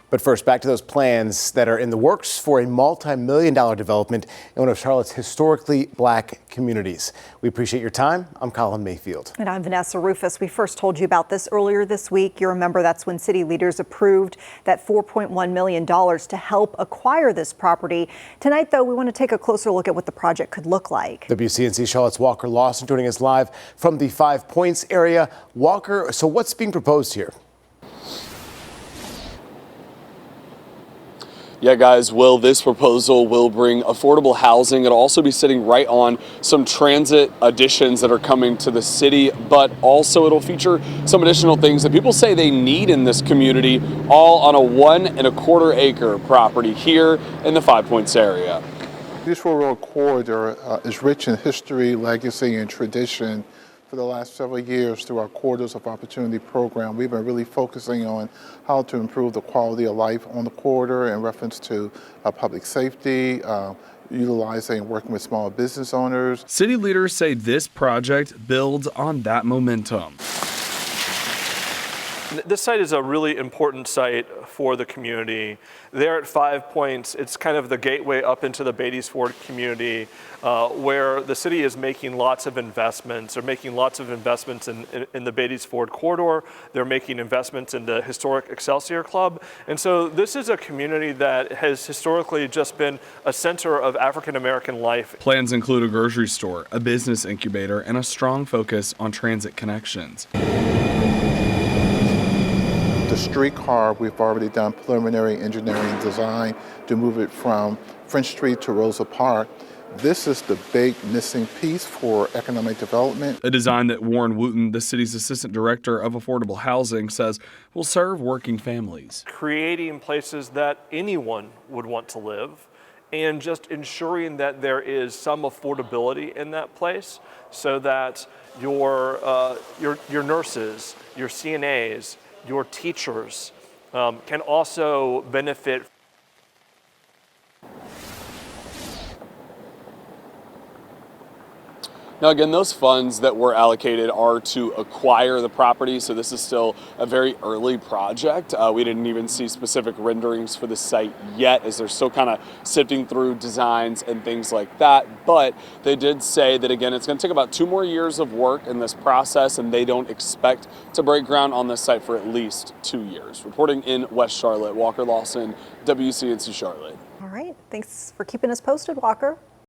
But first, back to those plans that are in the works for a multi-million-dollar development in one of Charlotte's historically black communities. We appreciate your time. I'm Colin Mayfield. And I'm Vanessa Rufus. We first told you about this earlier this week. You remember that's when city leaders approved that $4.1 million to help acquire this property. Tonight, though, we want to take a closer look at what the project could look like. WCNC Charlotte's Walker Lawson joining us live from the 5 Points area. Walker, so what's being proposed here? Yeah, guys, this proposal will bring affordable housing. It'll also be sitting right on some transit additions that are coming to the city, but also it'll feature some additional things that people say they need in this community, all on a 1 1/4 acre property here in the 5 Points area. This railroad corridor is rich in history, legacy, and tradition. For the last several years, through our Corridors of Opportunity program, we've been really focusing on how to improve the quality of life on the corridor in reference to public safety, utilizing and working with small business owners. City leaders say this project builds on that momentum. This site is a really important site for the community. There at 5 Points, it's kind of the gateway up into the Beatties Ford community, where the city is making lots of investments. They're making lots of investments in the Beatties Ford corridor. They're making investments in the historic Excelsior Club. And so this is a community that has historically just been a center of African American life. Plans include a grocery store, a business incubator, and a strong focus on transit connections. The streetcar, we've already done preliminary engineering design to move it from French Street to Rosa Park. This is the big missing piece for economic development. A design that Warren Wooten, the city's assistant director of affordable housing, says will serve working families. Creating places that anyone would want to live, and just ensuring that there is some affordability in that place so that your nurses, your CNAs, your teachers can also benefit. Now, again, those funds that were allocated are to acquire the property, so this is still a very early project. We didn't even see specific renderings for the site yet, as they're still kind of sifting through designs and things like that. But they did say that, again, it's going to take about 2 more years of work in this process, and they don't expect to break ground on this site for at least 2 years. Reporting in West Charlotte, Walker Lawson, WCNC Charlotte. All right. Thanks for keeping us posted, Walker.